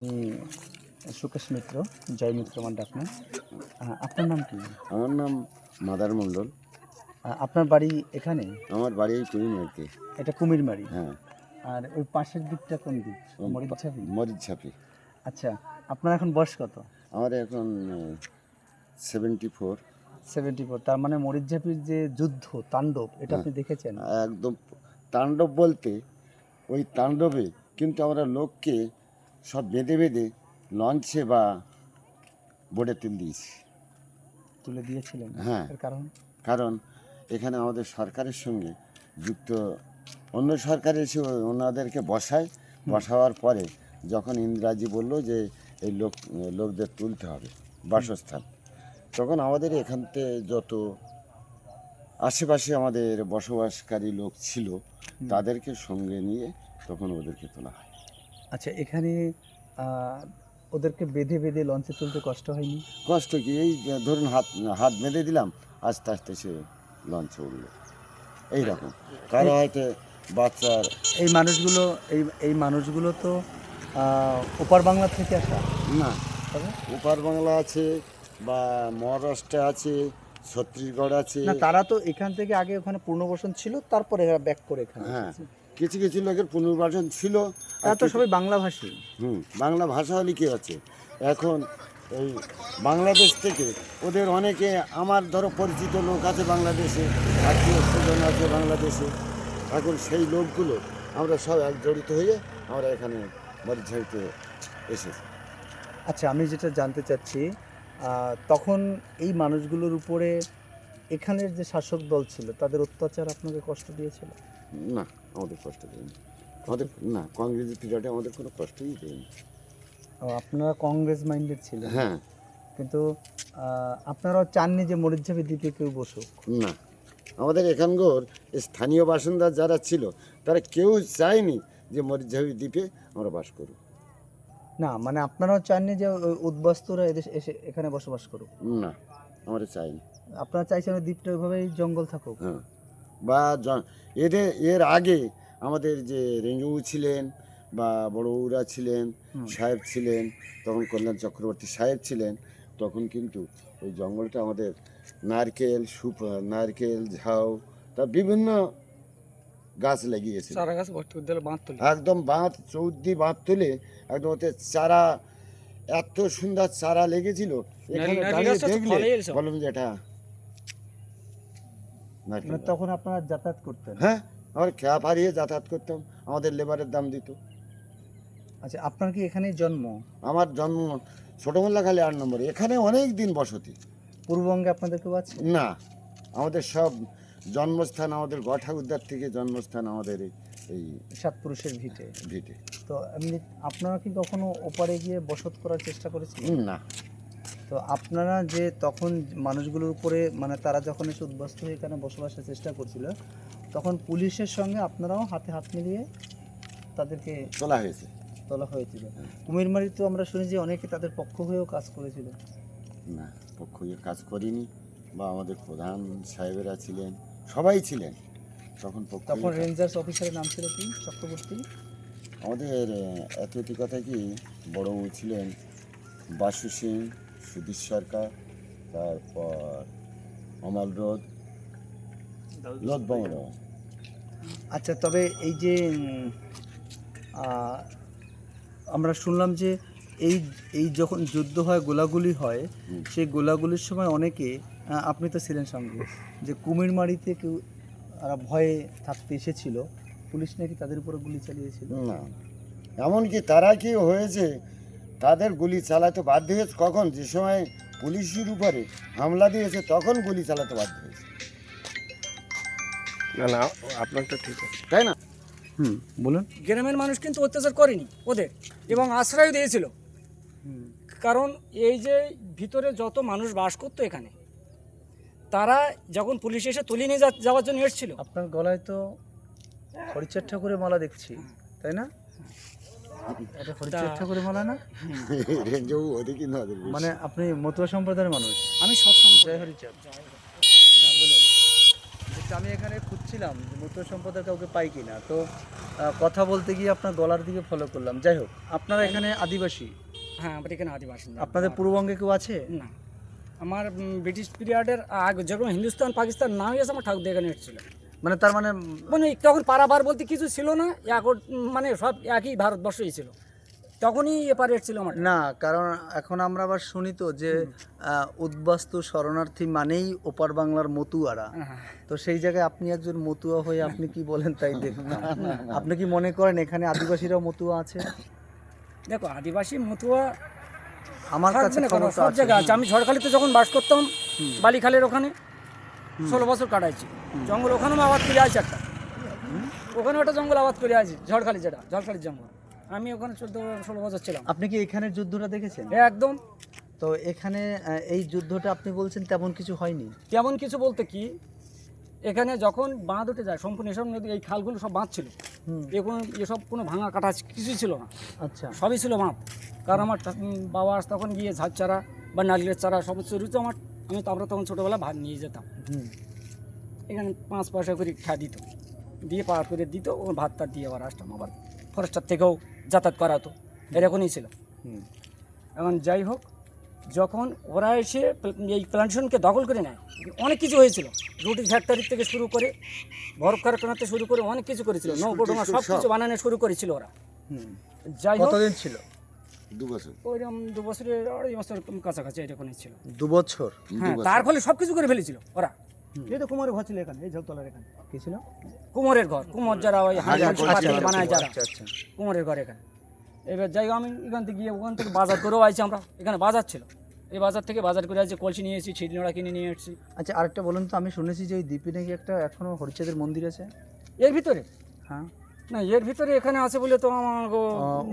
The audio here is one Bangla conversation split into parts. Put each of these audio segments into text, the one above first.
আমি সুকেশ মিত্র, জয় মিত্র আমার ডাক নাম। আপনার নাম কি? আমার নাম মাদার মণ্ডল। আপনার বাড়ি এখানে? আমার বাড়ি এই কুমিরমারিতে। এটা কুমিরমারি। হ্যাঁ, আর ওই পাশের দিকটা কোন দিক? মরিচঝাপি। মরিচঝাপি। আচ্ছা, আপনার এখন বয়স কত? আমার এখন 74। 74। তার মানে মরিচঝাপির যে যুদ্ধ তাণ্ডব এটা আপনি দেখেছেন? একদম তাণ্ডব বলতে ওই তাণ্ডবে কিন্তু আমরা লোককে সব বেঁধে বেঁধে লঞ্চে বা বোটে তুলে দিয়েছিলেন? হ্যাঁ, এর কারণ? কারণ এখানে আমাদের সরকারের সঙ্গে যুক্ত অন্য সরকার এসে ওনাদেরকে বসাওয়ার পরে যখন ইন্দিরাজি বলল যে এই লোকদের তুলতে হবে বাসস্থান, তখন আমাদের এখান থেকে যত আশেপাশে আমাদের বসবাসকারী লোক ছিল তাদেরকে সঙ্গে নিয়ে তখন ওদেরকে তোলা হয়। আচ্ছা, এখানে ওদেরকে বেঁধে বেঁধে লঞ্চে তুলতে কষ্ট হয়নি? কষ্ট কি, এই যে ধরুন হাত বেঁধে দিলাম, আস্তে আস্তে সে লঞ্চে উঠলো এইরকম। কারো হয়তো বাচ্চার এই মানুষগুলো এই মানুষগুলো তো ওপার বাংলা থেকে আসা না, তবে ওপার বাংলা আছে বা মহারাষ্ট্রে আছে, ছত্তিশগড় আছে। না, তারা তো এখান থেকে আগে ওখানে পুনর্বাসন ছিল, তারপরে এরা ব্যাক করে এখানে হ্যাঁ, এসেছে। কিছু কিছু লোকের পুনর্বাসন ছিল। তারা তো সবাই বাংলাভাষী। বাংলা ভাষা হলে কি আছে, এখন এই বাংলাদেশ থেকে ওদের অনেকে, আমার ধরো পরিচিত লোক আছে বাংলাদেশে, আত্মীয় স্বজন আছে বাংলাদেশে। এখন সেই লোকগুলো আমরা সব এক জড়িত হয়ে আমরা এখানে মরিচঝাপিতে এসেছি। আচ্ছা, আমি যেটা জানতে চাচ্ছি, তখন এই মানুষগুলোর উপরে এখানের যে শাসক দল ছিল তাদের অত্যাচার আপনাকে কষ্ট দিয়েছিল? না, আমাদের কষ্ট দেয়নি। আমাদের না, কংগ্রেসের পিরিয়ডে আমাদের কোনো কষ্টই দেয়নি। আপনারা কংগ্রেস মাইন্ডেড ছিলেন? হ্যাঁ, কিন্তু আপনারাও চাননি যে মরিচঝাপি দ্বীপে কেউ বসুক? না, আমাদের এখানকার স্থানীয় বাসিন্দা যারা ছিল তারা কেউ চায়নি যে মরিচঝাপি দ্বীপে আমরা বাস করব। না, মানে আপনারাও চাননি যে ওই উদ্বাস্তুরা এসে এখানে বসবাস করুক? না, আমরা চাইনি। আপনারা চাইছেন ওই দ্বীপটা ওইভাবেই জঙ্গল থাকুক? হ্যাঁ, বা এর আগে আমাদের যে রেঙ্গুবু ছিলেন বা বড়বউরা ছিলেন, সাহেব ছিলেন, তখন কল্যাণ চক্রবর্তী সাহেব ছিলেন, তখন কিন্তু ওই জঙ্গলটা আমাদের নারকেল ঝাউ তা বিভিন্ন গাছ লাগিয়েছে। চারা গাছ ভর্তি করে দিলে বাঁধ তুলে একদম বাঁধ চৌদ্দি বাঁধ তুলে একদম ওতে চারা, এত সুন্দর চারা লেগেছিল। এখানে দাঁড়িয়ে দেখলে বললাম যে এটা নারকেল গাছ। তখন আপনারা যাতায়াত করতেন? হ্যাঁ, আমরা খেয়া পাড়িয়ে যাতায়াত করতাম, আমাদের লেবারের দাম দিত। আচ্ছা, আপনার কি এখানেই জন্ম? আমার জন্ম ছোটমোল্লাখালী 8 নম্বরে। এখানে অনেক দিন বসতি। পূর্ববঙ্গে আপনাদের কেউ আছে? না, আমাদের সব জন্মস্থান আমাদের গড় ঠাকুরদার থেকে জন্মস্থান আমাদের এই সাত পুরুষের ভিটে। তো এমনি আপনারা কি কখনো ওপারে গিয়ে বসত করার চেষ্টা করেছিলেন? না। তো আপনারা যে তখন মানুষগুলোর উপরে, মানে তারা যখন এসে উদ্বাস্ত হয়ে এখানে বসবাসের চেষ্টা করছিল, তখন পুলিশের সঙ্গে আপনারাও হাতে হাত মিলিয়ে তাদেরকে তোলা হয়েছে। হয়েছিল? কুমিরমারি তো আমরা শুনি যে অনেকে তাদের পক্ষ হয়েও কাজ করেছিল। না, পক্ষ হয়ে কাজ করিনি, বা আমাদের প্রধান সাহেবেরা ছিলেন, সবাই ছিলেন তখন রেঞ্জার্স অফিসারের নাম ছিল কি? চক্রবর্তী? আমাদের এতটি কথা কি, বড়বউ ছিলেন বাসু সিং, সুধীর সরকার, তারপর অমল লোধ। আচ্ছা, তবে এই যে আমরা শুনলাম যে এই যখন যুদ্ধ হয়, গোলাগুলি হয়, সেই গোলাগুলির সময় অনেকে, আপনি তো ছিলেন সঙ্গে, যে কুমিরমারিতে কেউ ভয়ে থাকতে এসেছিল, পুলিশ নাকি তাদের উপরে গুলি চালিয়েছিল? না, এমনকি তারা কি হয়েছে, তাদের গুলি চালাতে বাধ্য হয়েছে কখন, যে সময় পুলিশের উপরে হামলা দিয়েছে তখন গুলি চালাতে বাধ্য হয়েছে। না, আপনারটা ঠিক আছে, তাই না? বলুন। গ্রামের মানুষ কিন্তু অত্যাচার করেনি ওদের, এবং আশ্রয় দিয়েছিল। কারণ এই যে ভিতরে যত মানুষ বাস করতো এখানে, তারা যখন পুলিশ এসে তুলে নিয়ে যাওয়ার জন্য এসেছিল। আপনার গলায় তো হরিচাঁদ ঠাকুরের মালা দেখছি, তাই না? এটা হরিচাঁদ ঠাকুরের মালা না? মানে আপনি মতুয়া সম্প্রদায়ের মানুষ? আমি সব সম্প্রদায়। জয় হরিচাঁদ। বলুন। আমি এখানে খুঁজছি খুঁজছিলাম যে মতুয়া সম্প্রদায়ের কাউকে পাই কিনা, তো কথা বলতে গিয়ে আপনার গলার দিকে ফলো করলাম। যাই হোক, আপনারা এখানে আদিবাসী, হ্যাঁ আমরা এখানে আদিবাসী না। আপনাদের পূর্ববঙ্গে কেউ আছে? না, আমার ব্রিটিশ পিরিয়ডের আগে যখন হিন্দুস্তান পাকিস্তান না হয়ে গেছে আমার ঠাকুর এখানে এসেছিল। মানে তার মানে মানে তখন পারাবার বলতে কিছু ছিল না, এখন মানে সব একই ভারতবর্ষই ছিল, তখনই এপারে এসেছিল আমার। না, কারণ এখন আমরা আবার শুনি তো যে উদ্বাস্তু শরণার্থী মানেই ওপার বাংলার মতুয়ারা, হ্যাঁ। তো সেই জায়গায় আপনি একজন মতুয়া হয়ে আপনি কি বলেন তাই দেখলাম। আপনি কি মনে করেন এখানে আদিবাসীরাও মতুয়া আছে? দেখো আদিবাসী মতুয়া আমার কাছে থাকবে না কেন, খবর তো সব আছে। জায়গায় আছে। আমি ঝড়খালিতে যখন বাস করতাম বালিখালের ওখানে 16 বছর কাটাইছি। জঙ্গল ওখানেও আবাদ করে আছে একটা, ওখানে একটা জঙ্গল আবাদ করে আছে ঝড়খালি, যেটা ঝড়খালির জঙ্গল। আমি ওখানে 14-16 বছর ছিলাম। আপনি কি এখানের যুদ্ধটা দেখেছেন? একদম। তো এখানে এই যুদ্ধটা আপনি বলছেন তেমন কিছু হয়নি? তেমন কিছু বলতে কি, এখানে যখন বাঁধ উঠে যায় সম্পূর্ণ এসব নদী, এই খালগুলো সব বাঁধ ছিল, এসব কোনো ভাঙা কাটা কিছুই ছিল না, আচ্ছা, সবই ছিল বাঁধ। কারণ আমার বাবা তখন গিয়ে ঝাঁজ চারা বা নারকেলের চারা সমস্ত ঋতু আমরা তখন ছোটোবেলা ভাত নিয়ে যেতাম। এখানে 5 পয়সা করে খা দিত, দিয়ে পার করে দিত, ও ভাতটা দিয়ে আবার আসতাম। আবার ফরেস্টার থেকেও যাতায়াত করাতো, এরকমই ছিল। এখন যাই হোক, যখন ওরা এসে এই প্লান্টেশনকে দখল করে নেয়, অনেক কিছু হয়েছিল। রুটি ফ্যাক্টরি থেকে শুরু করে বরফ কারখানাতে শুরু করে অনেক কিছু করেছিল, নৌকোডোঙা সব কিছু বানানো শুরু করেছিল ওরা। যাই হোক, কতদিন ছিল? 2 বছর। ওইরকম 2 বছরের 2.5 বছর কাছাকাছি এরকমই ছিল। 2 বছর? হ্যাঁ, তার ফলে সব কিছু করে ফেলেছিল ওরা। এই তো কুমোরের ঘর ছিল এখানে, এই ঝোলতলার এখানে কি ছিল? কুমোরের ঘর, কুমোর যারা ওই হাঁড়ি পাতিল বানায় যারা, আচ্ছা আচ্ছা। কুমোরের ঘর এখানে। এবার যাই হোক, আমি এখান থেকে গিয়ে ওখান থেকে বাজার করেও আইছি আমরা, এখানে বাজার ছিল, এই বাজার থেকে বাজার করে আসছি, কলসি নিয়ে এসেছি, ছিটনোড়া কিনে নিয়ে এসেছি। আচ্ছা, আরেকটা বলুন তো, আমি শুনেছি যে ওই দ্বীপে নাকি একটা এখনো হরিচাঁদের মন্দির আছে? এর ভিতরে হ্যাঁ, না, এর ভিতরে এখানে আছে বলে তো আমার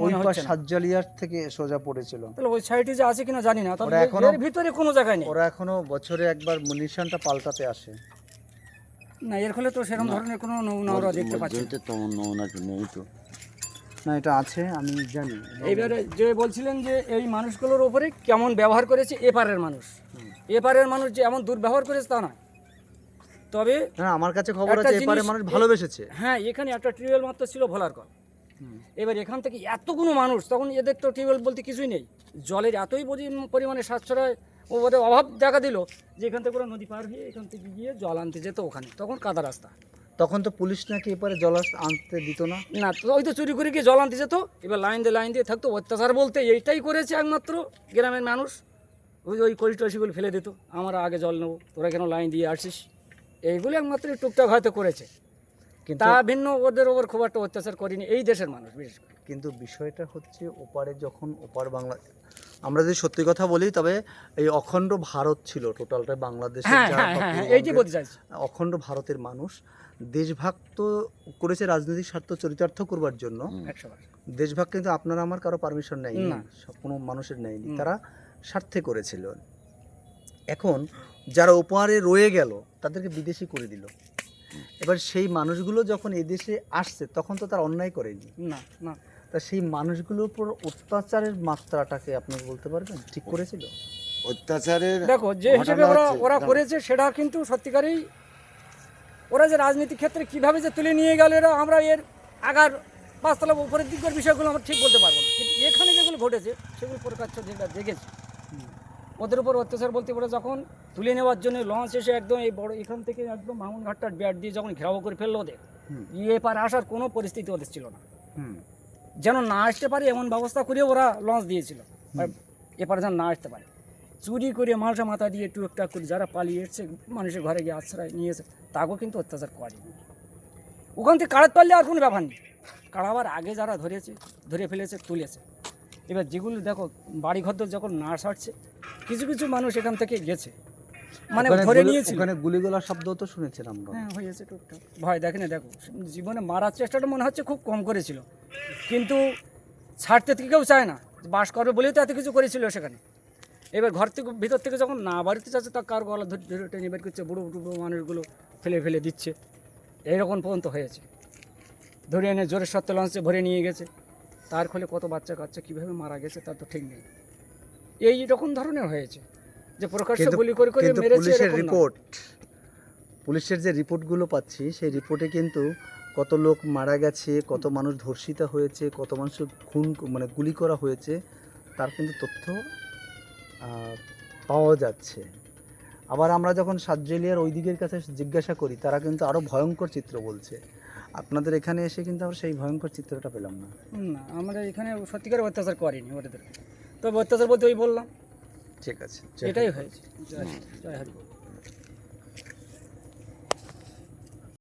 ওই মনে পাশ হচ্ছে না। সাতজালিয়ার থেকে সোজা পড়েছিল। তাহলে ওই সাইডে যে আছে কিনা জানি না, তবে ওরা এখনো- এর ভিতরে কোনো জায়গায় নেই। ওরা এখনো বছরে একবার নিশানটা পাল্টাতে আসে। না, এর ফলে তো সেরকম ধরনের কোনো নমুনা ওরা দেখতে পাচ্ছি না। যেহেতু তেমন নমুনাটা নেই তো। না, এটা আছে, আমি জানি। এইবারে যে বলছিলেন যে এই মানুষগুলোর ওপরে কেমন ব্যবহার করেছে এপারের মানুষ, এপারের মানুষ যে এমন দুর্ব্যবহার করেছে তা নয়, তবে না, আমার কাছে খবর একটা আছে এপারে জিনিস- মানুষ ভালোবেসেছে। হ্যাঁ, এখানে একটা টিউবওয়েল মাত্র ছিল ভোলার কল। এবার এখান থেকে এতগুলো মানুষ, তখন এদের তো টিউবওয়েল বলতে কিছুই নেই, জলের এতই পরিমাণে সাশ্রয় ওদের অভাব দেখা দিল যে এখান থেকে ওরা নদী পার হয়ে এখান থেকে গিয়ে জল আনতে যেত ওখানে, তখন কাদা রাস্তা। তখন তো পুলিশ নাকি এপারে জল আনতে দিত না। না, তো ওই তো চুরি করে গিয়ে জল আনতে যেত, এবার লাইন দিয়ে থাকতো। অত্যাচার বলতে এইটাই করেছে একমাত্র গ্রামের মানুষ, ওই কলসি টলসিগুলো ফেলে দিত, আমরা আগে জল নেবো, তোরা কেন লাইন দিয়ে আসিস, এইগুলো একমাত্র টুকটাক হয়তো করেছে, কিন্তু তা ভিন্ন ওদের ওপর খুব একটা অত্যাচার করেনি এই দেশের মানুষ বিশেষ করে। কিন্তু বিষয়টা হচ্ছে ওপারে যখন ওপার বাংলা, আমরা যদি সত্যি কথা বলি, তবে এই অখণ্ড ভারত ছিল টোটালটাই বাংলাদেশের, হ্যাঁ যারা হ্যাঁ হ্যাঁ হ্যাঁ, পূর্ববঙ্গের এইটাই বলতে চাইছি। অখণ্ড ভারতের মানুষ দেশভাগ তো করেছে রাজনৈতিক স্বার্থ চরিতার্থ করবার জন্য। 100%। দেশভাগ কিন্তু আপনার আমার কারো পারমিশন নেয়নি, না। কোনো মানুষের নেয়নি, তারা স্বার্থে করেছিল। এখন যারা ওপারে রয়ে গেল তাদেরকে বিদেশি করে দিল। এবার সেই মানুষগুলো যখন এদেশে আসছে তখন তো তার অন্যায় করেনি, না না, তা সেই মানুষগুলোর উপর অত্যাচারের মাত্রাটাকে আপনি বলতে পারবেন ঠিক করেছিল? অত্যাচারের দেখো যে হিসেবে ঘটনা ওরা হচ্ছে- করেছে সেটা কিন্তু সত্যিকারেই, ওরা যে রাজনীতির ক্ষেত্রে কিভাবে যে তুলে নিয়ে গেল এরা, আমরা এর আগার 5 তলা উপরের দিকের বিষয়গুলো আমরা ঠিক বলতে পারবো না, কিন্তু এখানে যেগুলো ঘটেছে সেগুলো প্রকাশ্য যেটা দেখেছি। ওদের উপর অত্যাচার বলতে ওরা যখন তুলে নেওয়ার জন্য লঞ্চ এসে একদম এই বড় এখান থেকে একদম মামুন ঘাটটার ব্যাট দিয়ে যখন ঘেরাও করে ফেললো ওদের, এপার আসার কোনো পরিস্থিতি ওদের ছিল না, যেন না আসতে পারে এমন ব্যবস্থা করে ওরা লঞ্চ দিয়েছিল, এপারে যেন না আসতে পারে। চুরি করে মালসা মাথা দিয়ে টুকটাক করে যারা পালিয়ে এসছে, মানুষের ঘরে গিয়ে আশ্রয় নিয়েছে, তাকেও কিন্তু অত্যাচার করেনি। ওখান থেকে কাড়াতে পারলে আর কোনো ব্যাপার নেই, কাড়াবার আগে যারা ধরে ফেলেছে তুলেছে। এবার যেগুলো দেখো বাড়ি ঘর যখন না সারছে, কিছু কিছু মানুষ এখান থেকে গেছে, মানে ধরে নিয়েছিল। ওখানে গুলিগোলার শব্দ তো শুনেছেন আমরা। হ্যাঁ, হয়েছে টুকটাক, ভয় দেখে না। দেখো জীবনে মারার চেষ্টাটা মনে হচ্ছে খুব কম করেছিল, কিন্তু ছাড়তে থেকে কেউ চায় না, বাস করবে বলেই তো এত কিছু করেছিল সেখানে। এবার ঘর থেকে ভিতর থেকে যখন না বাড়িতে যাচ্ছে, তা কার গলা ধরে টেনে বের করছে, বুড়ো বুড়ো মানুষগুলো ফেলে দিচ্ছে, এইরকম পর্যন্ত হয়েছে। ধরে এনে জোরের সত্ত্বে লঞ্চে ভরে নিয়ে গেছে, তার ফলে কত বাচ্চা কাচ্চা কীভাবে মারা গেছে তার তো ঠিক নেই। এই রকম ধরনের হয়েছে যে প্রকাশ্য গুলি করে কিন্তু মেরেছে, পুলিশের এরকম না। পুলিশের যে রিপোর্টগুলো পাচ্ছি সেই রিপোর্টে কিন্তু কত লোক মারা গেছে, কত মানুষ ধর্ষিতা হয়েছে, কত মানুষের খুন মানে গুলি করা হয়েছে তার কিন্তু তথ্য পাওয়া যাচ্ছে। আবার আমরা যখন সাতজেলিয়ার ওই দিকের কাছে জিজ্ঞাসা করি তারা কিন্তু আরও ভয়ঙ্কর চিত্র বলছে। আপনাদের এখানে এসে কিন্তু আমরা সেই ভয়ঙ্কর চিত্রটা পেলাম না। না, আমরা এখানে সত্যিকার অত্যাচার করিনি ওদের, তবে অত্যাচার বলতে ওই বললাম, ঠিক আছে, এটাই হয়েছে। জয় হরি।